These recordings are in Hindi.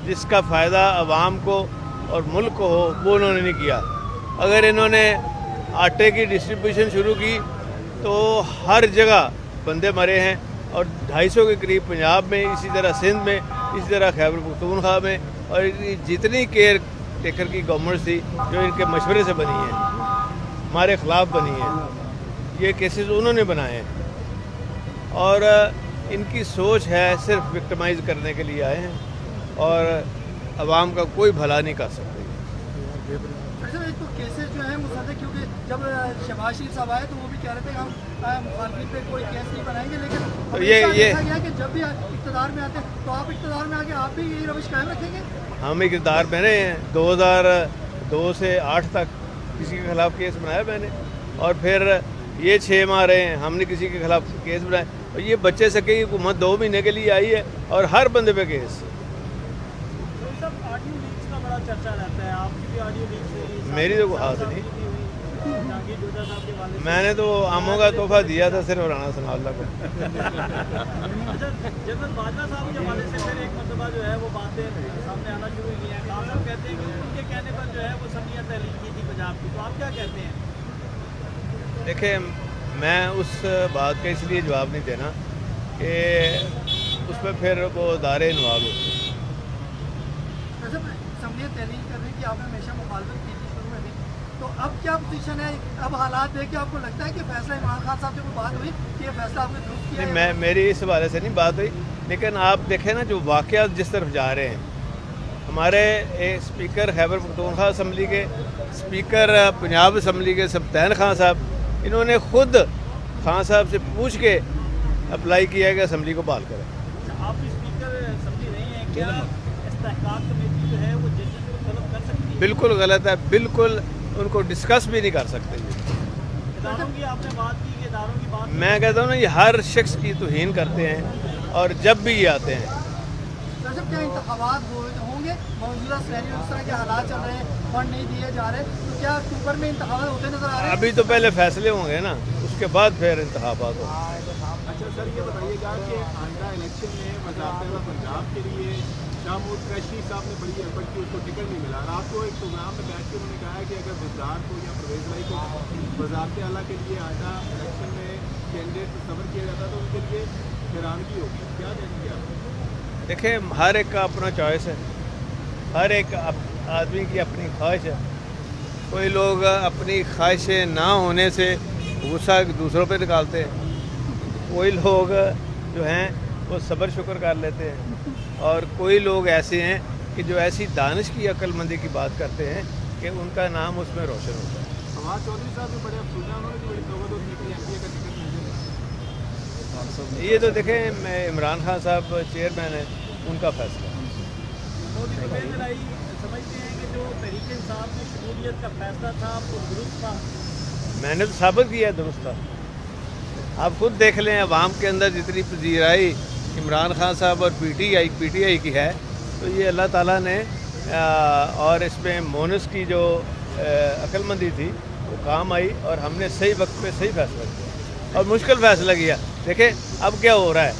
जिसका फ़ायदा आवाम को और मुल्क को हो वो उन्होंने नहीं किया। अगर इन्होंने आटे की डिस्ट्रीब्यूशन शुरू की तो हर जगह बंदे मरे हैं और 250 के करीब पंजाब में, इसी तरह सिंध में, इसी तरह खैबर पख्तूनख्वा में, और जितनी केयर टेकर की गवर्नमेंट थी जो इनके मशवरे से बनी है, हमारे ख़िलाफ़ बनी है, ये केसेस उन्होंने बनाए हैं और इनकी सोच है सिर्फ विक्टिमाइज़ करने के लिए आए हैं और आवाम का कोई भला नहीं कर सकते। एक तो केसेस जो है मुसद्दे, क्योंकि जब शहबाज शरीफ साहब आए तो वो भी कह रहे थे कि हम मुखालिफिन पे कोई केस नहीं बनाएंगे, लेकिन तो ये देखा गया कि जब भी इक़्तिदार में आते हैं तो आप इक़्तिदार में आके आप भी यही रविश कायम रखेंगे। हम इक़्तिदार में रहे हैं, 2002 से 8 तक किसी के खिलाफ केस बनाया मैंने, और फिर ये 6 माह रहे हैं, हमने किसी के खिलाफ केस बनाए। और ये बच्चे सके की हुकूमत 2 महीने के लिए आई है और हर बंदे पे केस। ऑडियो लीक्स का बड़ा चर्चा रहता है, आपकी भी ऑडियो लीक्स हुई? मेरी तो हाथ नहीं, जहांगीर जोधा साहब के वाले मैंने तो आमों का तोहफा दिया था सिर्फ राणा सनाउल्लाह को। अच्छा, जनरल बाजवा साहब के हवाले से फिर एक मरतबा जो है वो बातें सामने आना शुरू की हैं। खान साहब कहते हैं कि उनके कहने पर जो है वो समिया तहलील की थी पंजाब की, तो आप क्या कहते हैं? देखिए, मैं उस बात का इसलिए जवाब नहीं देना कि उस पर फिर वो अदारे इन्वॉल्व होते हैं। समझिए तहलील करने की आपने हमेशा मुखालफत की थी शुरू में भी, तो अब क्या पोजीशन है? अब हालात देख के आपको लगता है कि फैसला इमरान खान साहब से कोई बात हुई कि ये फैसला आपने दुरुस्त किया? नहीं, मेरी इस हवाले से नहीं बात हुई, लेकिन आप देखें ना जो वाक़यात जिस तरफ जा रहे हैं, हमारे स्पीकर खैबर पख्तूनख्वा असम्बली के, स्पीकर पंजाब असम्बली के सब्तैन खान साहब, इन्होंने खुद खान साहब से पूछ के अप्लाई किया कि असम्बली को बहाल करें। आप भी स्पीकर समझी रही हैं, क्या इस्तेहकाक कमेटी जो है वो जजेस को तलब कर सकती है? बिल्कुल गलत है, बिल्कुल उनको डिस्कस भी नहीं कर सकते। इदारों की आपने बात की कि इदारों की बात, मैं कहता हूँ ना, ये हर शख्स की तौहीन करते हैं और जब भी ये आते हैं। सर क्या इंतखाबात होंगे? मौजूदा सिनेरियो इस तरह के हालात चल रहे हैं, फंड नहीं दिए जा रहे, तो क्या अक्टूबर में इंतखाबात होते नजर आ रहे हैं? अभी तो पहले फैसले होंगे ना, उसके बाद फिर इंतखाबात होंगे। अच्छा सर, ये बताइएगा कि आइंदा इलेक्शन में वज़ारत पंजाब के लिए शाहमूद कुरैशी साहब ने बड़ी एफर्ट की, उसको टिकट नहीं मिला। रात को एक प्रोग्राम में बैठ के उन्होंने कहा कि अगर बुज़दार को या परवेज़ भाई को वज़ारत आला के लिए आइंदा इलेक्शन में कैंडिडेट सब्र किया जाता तो उनके लिए हैरानगी होगी। क्या कहेंगे आप? देखें, हर एक का अपना चॉइस है, हर एक आदमी की अपनी ख्वाहिश है। कोई लोग अपनी ख्वाहिशें ना होने से गुस्सा दूसरों पे निकालते हैं, कोई लोग जो हैं वो सब्र शुक्र कर लेते हैं, और कोई लोग ऐसे हैं कि जो ऐसी दानिश की अक्लमंदी की बात करते हैं कि उनका नाम उसमें रोशन होता है। फवाद चौधरी साहब भी बड़े अफसोस हैं, उन्होंने भी बड़ी तवज्जो दी कि एमपीए का टिकट मिल जाए। ये तो देखें, मैं इमरान खान साहब चेयरमैन है, उनका फैसला। मोदी तो बेहतर आई समझते हैं कि जो तहरीक इंसाफ में शमूलियत का फैसला था वो दुरुस्त था? मैंने तो साबित किया है दुरुस्त था। आप खुद देख लें, अवाम के अंदर जितनी पजीराई इमरान खान साहब और पीटीआई की है, तो ये अल्लाह ताला ने और इसमें मोनस की जो अक्लमंदी थी वो काम आई, और हमने सही वक्त पे सही फैसला किया और मुश्किल फैसला किया। देखें अब क्या हो रहा है,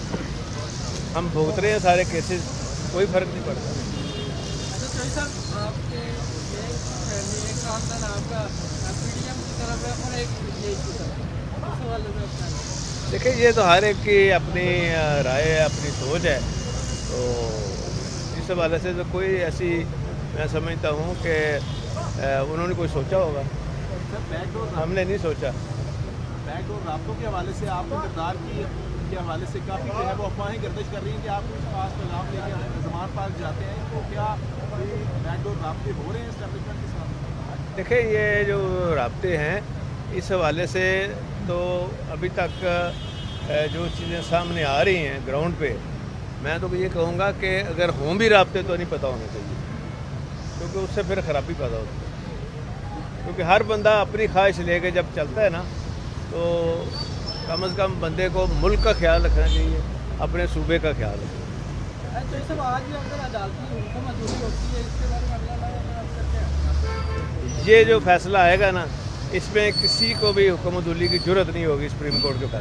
हम भुगत रहे हैं सारे केसेस, कोई फ़र्क नहीं पड़ता। देखिए, ये तो हर एक की अपनी राय है, अपनी सोच है, तो इस हवाले से तो कोई ऐसी मैं समझता हूँ कि उन्होंने कोई सोचा होगा, हमने नहीं सोचा। बैकडोर राब्तों के हवाले से आपने किरदार की के हवाले से काफ़ी जो है वो अफवाहें गर्दिश कर रही हैं कि आप उसके पास पैगाम लेके जमान पार्क जाते हैं, तो क्या बैकडोर राब्ते हो रहे हैं एस्टेब्लिशमेंट के साथ? देखें, ये जो राब्ते हैं इस हवाले से तो अभी तक जो चीज़ें सामने आ रही हैं ग्राउंड पे, मैं तो ये कहूँगा कि अगर हों भी राब्ते तो नहीं पता होने चाहिए, क्योंकि उससे फिर ख़राबी पैदा होती है। क्योंकि हर बंदा अपनी ख्वाहिश लेके जब चलता है ना, तो कम से कम बंदे को मुल्क का ख्याल रखना चाहिए, अपने सूबे का ख्याल रखना। तो ये सब आज भी अगर अदालती हुक्म मंजूरी होती है, इसके बारे में अगला ये जो फैसला आएगा ना, इसमें किसी को भी हुक्म अदूली की जरूरत नहीं होगी सुप्रीम कोर्ट के फैसले।